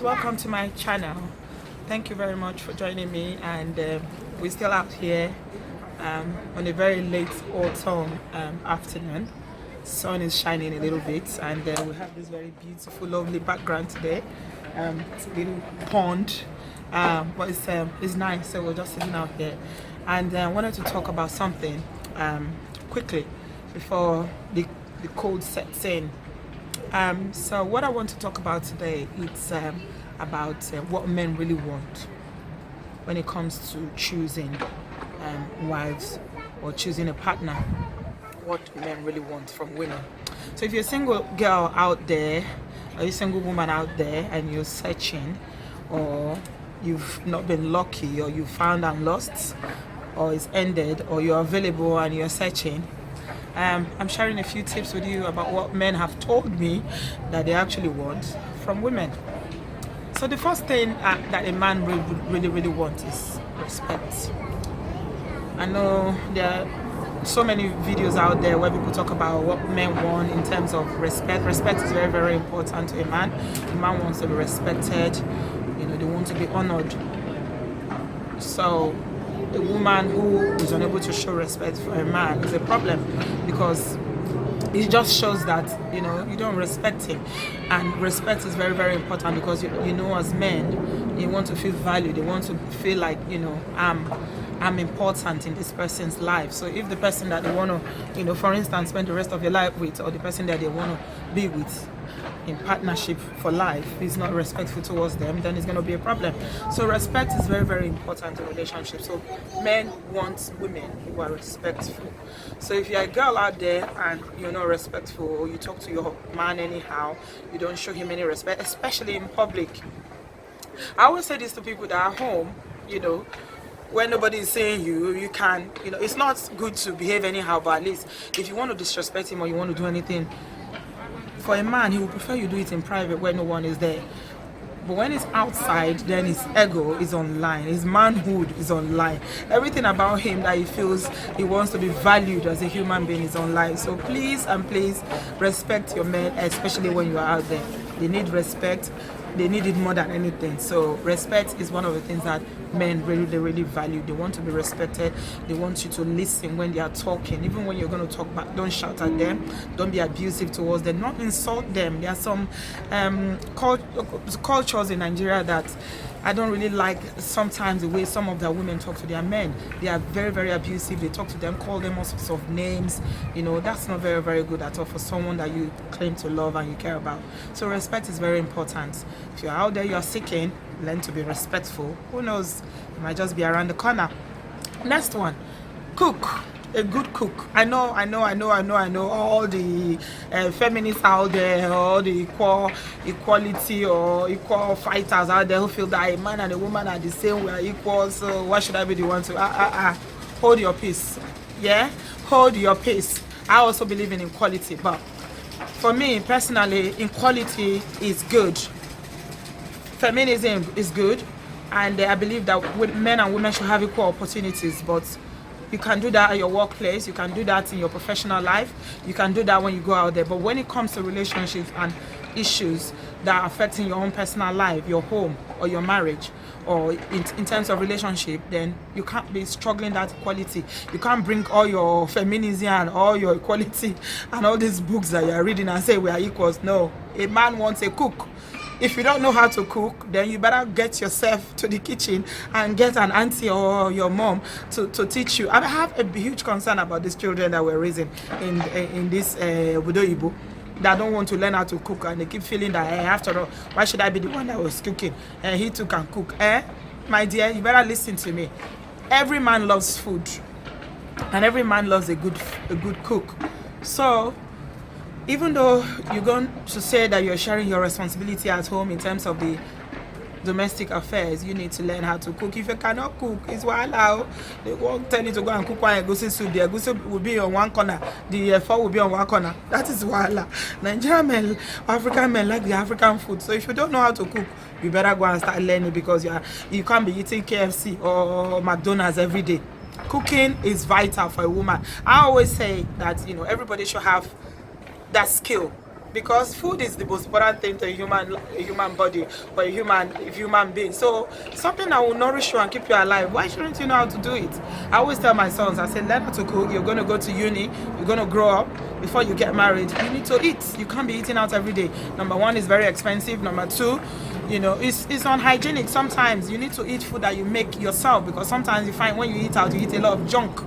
welcome to my channel. Thank you very much for joining me, and we're still out here on a very late autumn afternoon. Sun is shining a little bit, and we have this very beautiful lovely background today. It's a little pond, but it's nice, so we're just sitting out here, and I wanted to talk about something quickly before the cold sets in. So what I want to talk about today is about what men really want when it comes to choosing wives or choosing a partner. What men really want from women. So if you're a single girl out there, or you're a single woman out there, and you're searching, or you've not been lucky, or you found and lost, or it's ended, or you're available and you're searching, I'm sharing a few tips with you about what men have told me that they actually want from women. So the first thing that a man really wants is respect. I know there are so many videos out there where people talk about what men want in terms of respect. Respect is very important to a man. A man wants to be respected. They want to be honored. So a woman who is unable to show respect for a man is a problem, because it just shows that you don't respect him. And respect is very important, because as men, they want to feel valued. They want to feel like I'm important in this person's life. So if the person that they want to for instance spend the rest of your life with, or the person that they want to be with in partnership for life, is not respectful towards them, then it's going to be a problem. So respect is very important in relationships. So men want women who are respectful. So if you're a girl out there and you're not respectful, or you talk to your man anyhow, you don't show him any respect, especially in public. I always say this to people that are home, when nobody is saying you can, it's not good to behave anyhow, but at least if you want to disrespect him or you want to do anything, for a man, he would prefer you do it in private where no one is there. But when it's outside, then his ego is online, his manhood is online. Everything about him that he feels he wants to be valued as a human being is online. So please respect your men, especially when you are out there. They need respect. They need it more than anything. So respect is one of the things that men really value. They want to be respected. They want you to listen when they are talking. Even when you're going to talk back, don't shout at them. Don't be abusive towards them. Not insult them. There are some cultures in Nigeria that I don't really like. Sometimes the way some of the women talk to their men, they are very abusive. They talk to them, call them all sorts of names. That's not very good at all for someone that you claim to love and you care about. So respect is very important. If you're out there, you're seeking, learn to be respectful. Who knows, it might just be around the corner. Next one, cook. A good cook. I know all the feminists out there, all the equality or equal fighters out there who feel that a man and a woman are the same, we are equal, so why should I be the one to hold your peace? Yeah, hold your peace. I also believe in equality, but for me personally, equality is good. Feminism is good, and I believe that men and women should have equal opportunities, but you can do that at your workplace, you can do that in your professional life, you can do that when you go out there. But when it comes to relationships and issues that are affecting your own personal life, your home or your marriage, or in terms of relationship, then you can't be struggling that equality. You can't bring all your feminism and all your equality and all these books that you're reading and say we are equals. No, a man wants a cook. If you don't know how to cook, then you better get yourself to the kitchen and get an auntie or your mom to teach you. And I have a huge concern about these children that we're raising in this Obodo that don't want to learn how to cook, and they keep feeling that after all, why should I be the one that was cooking and he too can cook? My dear, you better listen to me. Every man loves food, and every man loves a good cook. So even though you're going to say that you're sharing your responsibility at home in terms of the domestic affairs, you need to learn how to cook. If you cannot cook, it's wahala. They won't tell you to go and cook one egusi soup. The egusi will be on one corner, the fowl will be on one corner. That is wahala. Nigerian men, African men like the African food. So if you don't know how to cook, you better go and start learning, because you can't be eating KFC or McDonald's every day. Cooking is vital for a woman. I always say that everybody should have that skill, because food is the most important thing to a human body or a human being. So something that will nourish you and keep you alive, why shouldn't you know how to do it? I always tell my sons, I say, learn how to cook. You're going to go to uni, you're going to grow up. Before you get married, you need to eat. You can't be eating out every day. Number one, it's very expensive. Number two, you know, it's unhygienic. Sometimes you need to eat food that you make yourself, because sometimes you find when you eat out, you eat a lot of junk.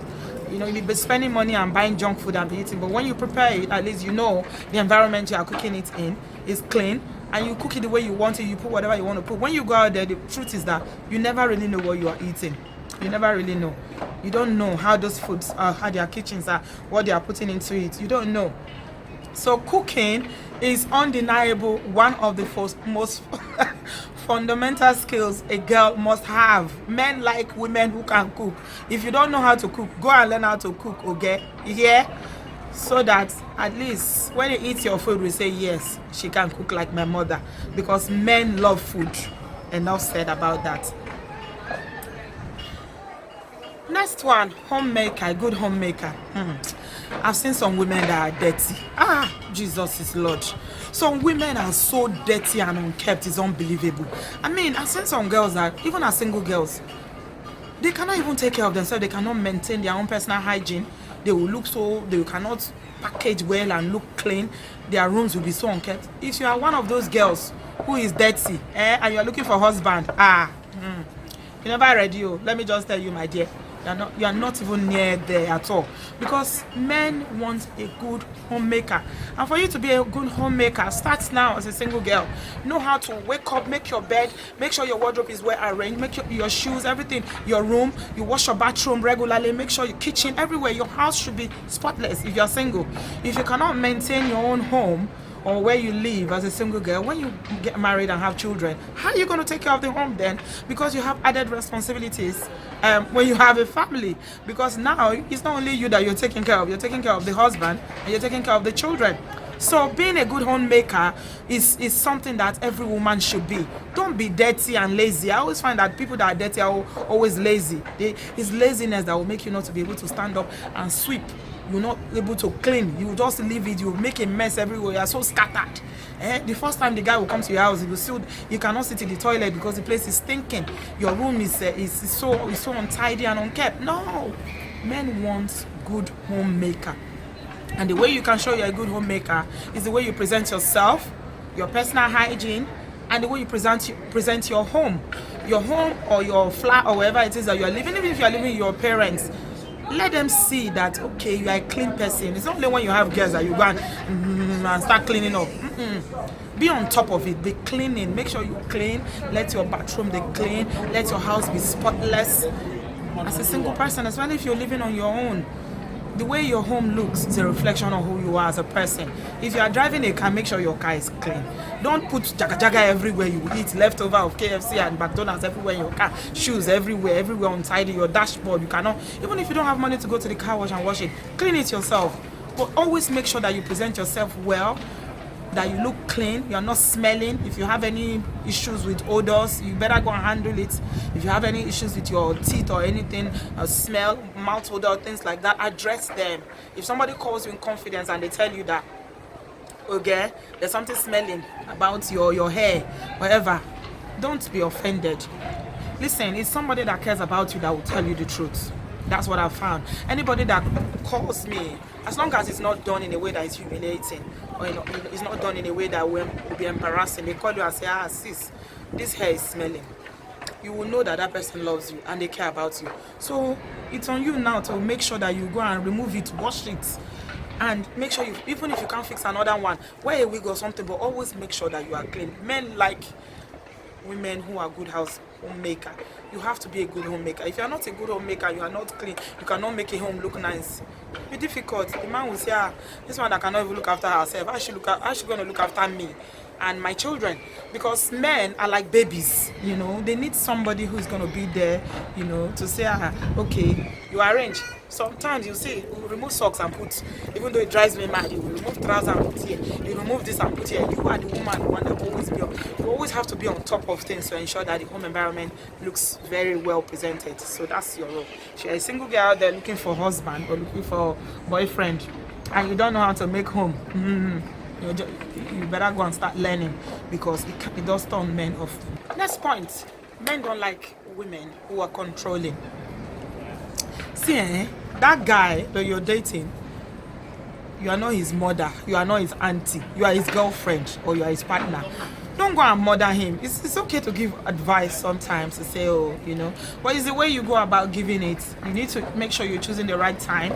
You know, you'll be spending money and buying junk food and be eating. But when you prepare it, at least you know the environment you are cooking it in is clean, and you cook it the way you want it. You put whatever you want to put. When you go out there, the truth is that you never really know what you are eating. You never really know. You don't know how those foods are, how their kitchens are, what they are putting into it. You don't know. So cooking is undeniable one of the most fundamental skills a girl must have. Men like women who can cook. If you don't know how to cook, go and learn how to cook, okay? Yeah? So that at least when you eat your food, we say, yes, she can cook like my mother. Because men love food. Enough said about that. Next one, homemaker, good homemaker. I've seen some women that are dirty. Jesus is Lord. Some women are so dirty and unkept, it's unbelievable. I mean, I've seen some girls that, even as single girls, they cannot even take care of themselves. They cannot maintain their own personal hygiene. They will look so, they cannot package well and look clean. Their rooms will be so unkept. If you are one of those girls who is dirty, and you're looking for a husband, you never ready. Let me just tell you, my dear. You are not even near there at all, because men want a good homemaker. And for you to be a good homemaker, start now as a single girl. Know how to wake up, make your bed, make sure your wardrobe is well arranged, make your shoes, everything, your room, you wash your bathroom regularly, make sure your kitchen, everywhere, your house should be spotless if you're single. If you cannot maintain your own home or where you live as a single girl, when you get married and have children, how are you going to take care of the home then? Because you have added responsibilities when you have a family. Because now it's not only you that you're taking care of the husband, and you're taking care of the children. So being a good homemaker is something that every woman should be. Don't be dirty and lazy. I always find that people that are dirty are always lazy. It's laziness that will make you not to be able to stand up and sweep. You're not able to clean. You just leave it. You make a mess everywhere. You're so scattered. The first time the guy will come to your house, you cannot sit in the toilet because the place is stinking. Your room is so untidy and unkept. No, men want good homemaker, and the way you can show you're a good homemaker is the way you present yourself, your personal hygiene, and the way you present your home or your flat or wherever it is that you are living. Even if you are living with your parents, let them see that, okay, you are a clean person. It's not only when you have girls that you go and start cleaning up. Be on top of it. Be cleaning. Make sure you clean. Let your bathroom be clean. Let your house be spotless. As a single person, especially if you're living on your own, the way your home looks is a reflection of who you are as a person. If you are driving a car, make sure your car is clean. Don't put jaga everywhere you eat, leftover of KFC and McDonald's everywhere in your car, shoes everywhere untidy, your dashboard. You cannot, even if you don't have money to go to the car wash and wash it, clean it yourself. But always make sure that you present yourself well, that you look clean, you are not smelling. If you have any issues with odors, you better go and handle it. If you have any issues with your teeth or anything, smell, mouth odor, things like that, address them. If somebody calls you in confidence and they tell you that, okay, there's something smelling about your hair, whatever, don't be offended. Listen, it's somebody that cares about you that will tell you the truth. That's what I've found. Anybody that calls me, as long as it's not done in a way that is humiliating, or it's not done in a way that will be embarrassing, they call you and say, sis, this hair is smelling. You will know that that person loves you and they care about you. So it's on you now to make sure that you go and remove it, wash it, and make sure even if you can't fix another one, wear a wig or something, but always make sure that you are clean. Men like women who are good homemaker. You have to be a good homemaker. If you are not a good homemaker, you are not clean, you cannot make a home look nice. It'll be difficult. The man will say, this one that cannot even look after herself, how she going to look after me and my children? Because men are like babies, they need somebody who's going to be there, to say, okay, you arrange. Sometimes you see, you remove socks and put, even though it drives me mad, you remove trousers and put here, you remove this and put here. You are the woman who want to always be on. You always have to be on top of things to ensure that the home environment looks very well presented. So that's your role. If you're a single girl out there looking for a husband or looking for a boyfriend and you don't know how to make home, you better go and start learning, because it does turn men off. Next point, men don't like women who are controlling. See, that guy that you're dating, you are not his mother, you are not his auntie, you are his girlfriend or you are his partner. Don't go and murder him. It's okay to give advice sometimes, to say, oh, but it's the way you go about giving it. You need to make sure you're choosing the right time,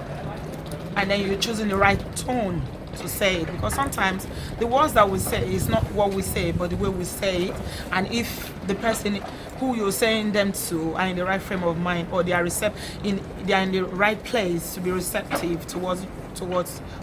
and then you're choosing the right tone to say it, because sometimes the words that we say is not what we say, but the way we say it. And if the person who you're saying them to are in the right frame of mind, or they are in the right place to be receptive towards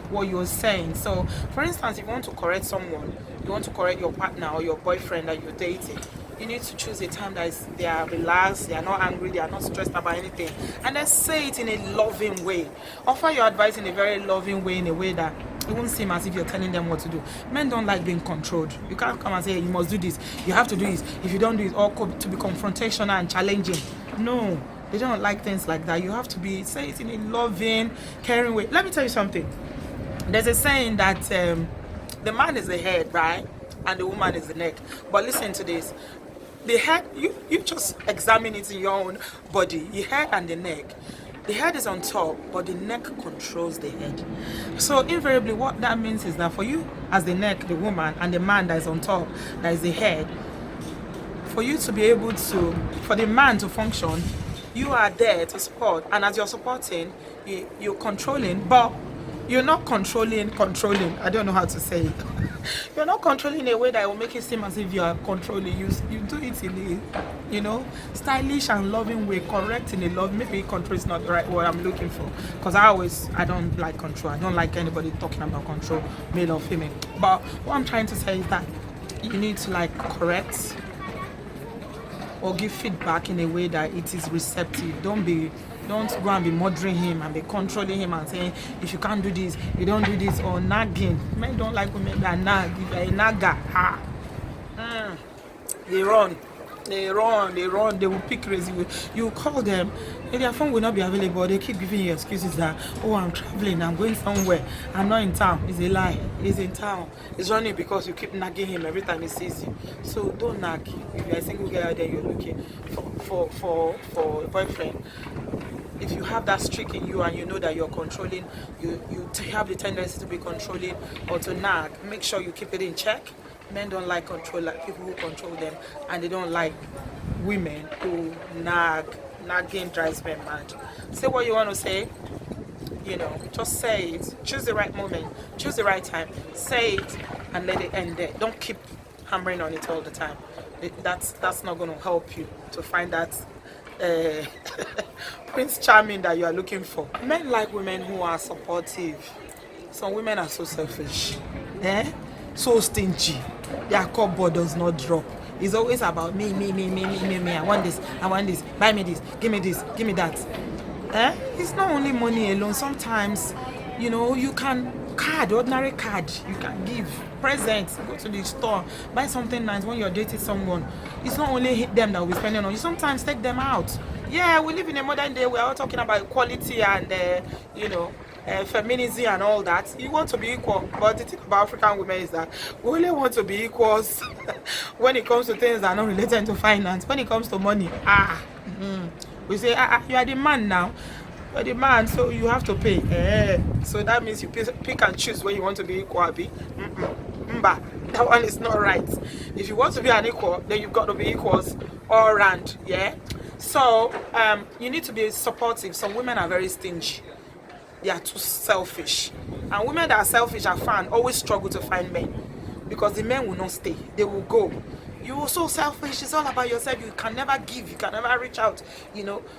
what you're saying. So for instance, if you want to correct someone, you want to correct your partner or your boyfriend that you're dating, you need to choose a time that they are relaxed, they are not angry, they are not stressed about anything, and then say it in a loving way. Offer your advice in a very loving way, in a way that it won't seem as if you're telling them what to do. Men don't like being controlled. You can't come and say, you must do this, you have to do this. If you don't do it, or to be confrontational and challenging. No, they don't like things like that. You have to say it in a loving, caring way. Let me tell you something. There's a saying that the man is the head, right? And the woman is the neck. But listen to this. The head, you just examine it in your own body. The head and the neck. The head is on top, but the neck controls the head. So invariably, what that means is that for you as the neck, the woman, and the man that is on top, that is the head, for you to be able to, for the man to function, you are there to support. And as you're supporting, you're controlling, but you're not controlling. I don't know how to say it. You're not controlling in a way that will make it seem as if you are controlling. You do it in a, stylish and loving way, correct in a love. Maybe control is not the right word I'm looking for, because I don't like control. I don't like anybody talking about control, male or female. But what I'm trying to say is that you need to correct or give feedback in a way that it is receptive. Don't go and be murdering him and be controlling him and saying, if you can't do this, you don't do this, or nagging. Men don't like women that nag. If you're a nagger, they run, they will pick crazy. You call them, and their phone will not be available. They keep giving you excuses that, oh, I'm traveling, I'm going somewhere, I'm not in town. It's a lie. He's in town. He's running because you keep nagging him every time he sees you. So don't nag. If you're a single girl out there, you're looking for a boyfriend. If you have that streak in you and you know that you're controlling, you have the tendency to be controlling or to nag, make sure you keep it in check. Men don't like control, like people who control them, and they don't like women who nag. Nagging drives men mad. Say what you want to say, just say it. Choose the right moment, choose the right time, say it and let it end there. Don't keep hammering on it all the time. That's not going to help you to find that Prince Charming that you are looking for. Men like women who are supportive. Some women are so selfish, so stingy. Their cupboard does not drop. It's always about me. I want this, buy me this, give me that. It's not only money alone. Sometimes, you can ordinary card, you can give presents, go to the store, buy something nice. When you're dating someone, it's not only them that will be spending on you. Sometimes take them out. Yeah, we live in a modern day. We are all talking about equality and feminism and all that. You want to be equal, but the thing about African women is that we only want to be equals when it comes to things that are not related to finance. When it comes to money, we say, you are the man now. You're the man, so you have to pay. So that means you pick and choose when you want to be equal. That one is not right. If you want to be an equal, then you've got to be equals all around. Yeah. So you need to be supportive. Some women are very stingy. They are too selfish. And women that are selfish, I found, always struggle to find men, because the men will not stay. They will go. You're so selfish. It's all about yourself. You can never give. You can never reach out.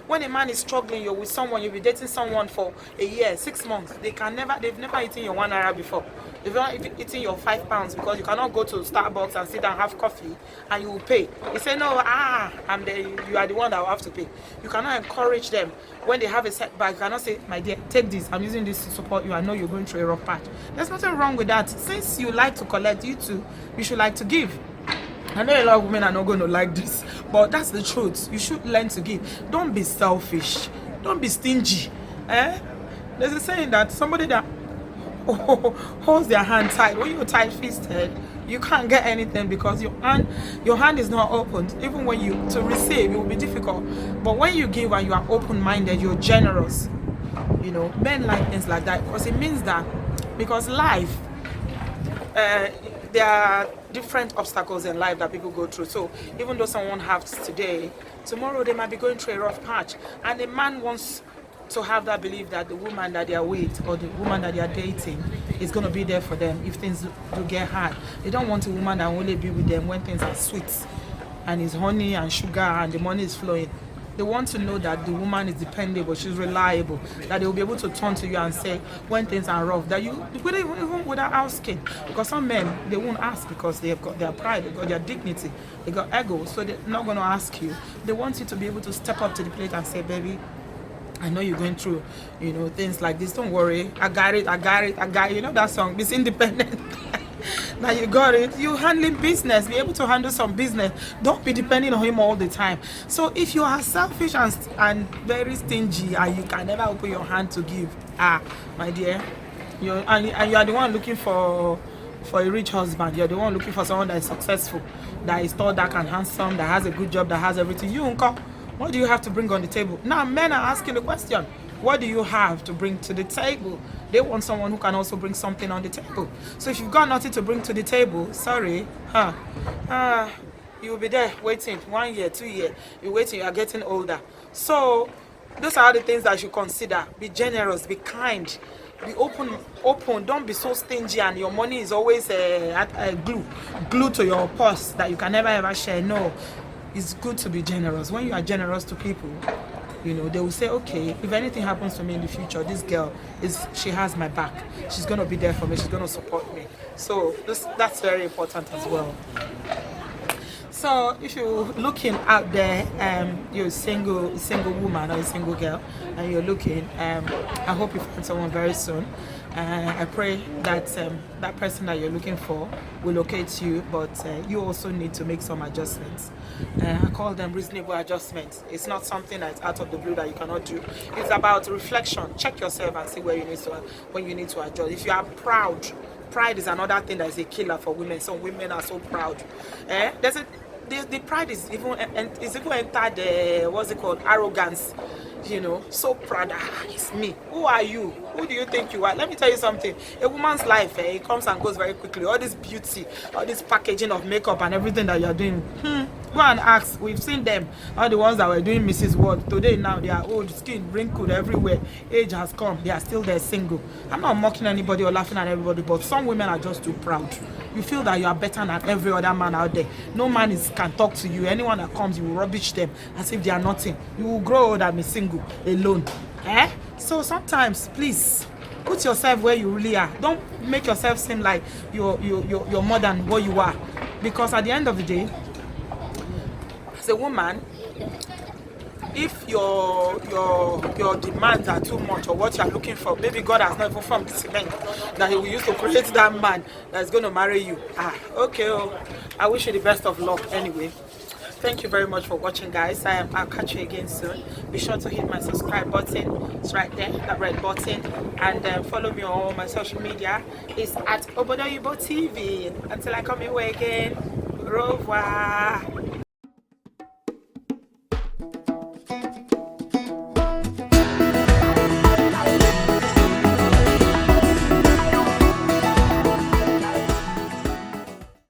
When a man is struggling, you're with someone, you'll be dating someone for a year, 6 months. They've never eaten your 1 naira before. They've not eaten your £5 because you cannot go to Starbucks and sit and have coffee and you will pay. You say, no, you are the one that will have to pay. You cannot encourage them when they have a setback. You cannot say, my dear, take this. I'm using this to support you. I know you're going through a rough patch. There's nothing wrong with that. Since you like to collect, you should like to give. I know a lot of women are not going to like this, but that's the truth. You should learn to give. Don't be selfish. Don't be stingy. There's a saying that somebody that holds their hand tight. When you're tight-fisted, you can't get anything because your hand is not open. Even when you to receive, it will be difficult. But when you give and you are open-minded, you're generous. You know, men like things like that because it means that because life, there are different obstacles in life that people go through. So even though someone has today, tomorrow they might be going through a rough patch, and the man wants to have that belief that the woman that they are with or the woman that they are dating is going to be there for them if things do get hard. They don't want a woman that will only be with them when things are sweet and is honey and sugar and the money is flowing. They want to know that the woman is dependable, she's reliable, that they will be able to turn to you and say when things are rough, that you, even without asking. Because some men, they won't ask because they've got their pride, they've got their dignity, they got ego, so they're not going to ask you. They want you to be able to step up to the plate and say, baby, I know you're going through, you know, things like this. Don't worry. I got it. You know that song, Miss Independent. Now you got it. You handling business. Be able to handle some business. Don't be depending on him all the time. So if you are selfish and very stingy and you can never open your hand to give, my dear, you are the one looking for a rich husband. You're the one looking for someone that is successful, that is tall, dark, and handsome, that has a good job, that has everything. You uncle. What do you have to bring on the table? Now men are asking the question, what do you have to bring to the table? They want someone who can also bring something on the table. So if you've got nothing to bring to the table, sorry, you will be there waiting 1 year, 2 years. You're waiting, you are getting older. So those are the things that you consider. Be generous, be kind, be open. Don't be so stingy and your money is always glued to your purse that you can never ever share. No. It's good to be generous. When you are generous to people, you know, they will say, okay, if anything happens to me in the future, this girl, she has my back. She's going to be there for me. She's going to support me. So that's very important as well. So if you're looking out there, you're a single woman or a single girl, and you're looking, I hope you find someone very soon. I pray that that person that you're looking for will locate you, but you also need to make some adjustments. I call them reasonable adjustments. It's not something that's out of the blue that you cannot do. It's about reflection. Check yourself and see where you need to adjust. If you are proud, pride is another thing that is a killer for women. Some women are so proud. The pride is even entered what's it called, arrogance. You know, so proud. It's me. Who are you? Who do you think you are? Let me tell you something. A woman's life, it comes and goes very quickly. All this beauty, all this packaging of makeup and everything that you're doing. Go and ask. We've seen them. All the ones that were doing Mrs. World. Today now they are old, skin wrinkled everywhere. Age has come. They are still there single. I'm not mocking anybody or laughing at everybody, but some women are just too proud. You feel that you are better than every other man out there. No man can talk to you. Anyone that comes, you will rubbish them as if they are nothing. You will grow old and be single, alone. So sometimes, please, put yourself where you really are. Don't make yourself seem like you're more than what you are. Because at the end of the day, as a woman, if your demands are too much or what you are looking for, maybe God has not even formed the cement that He will use to create that man that's going to marry you. Okay. I wish you the best of luck anyway. Thank you very much for watching, guys. I'll catch you again soon. Be sure to hit my subscribe button. It's right there, that red button. And follow me on all my social media. It's at Obodo TV. Until I come your way again, au revoir.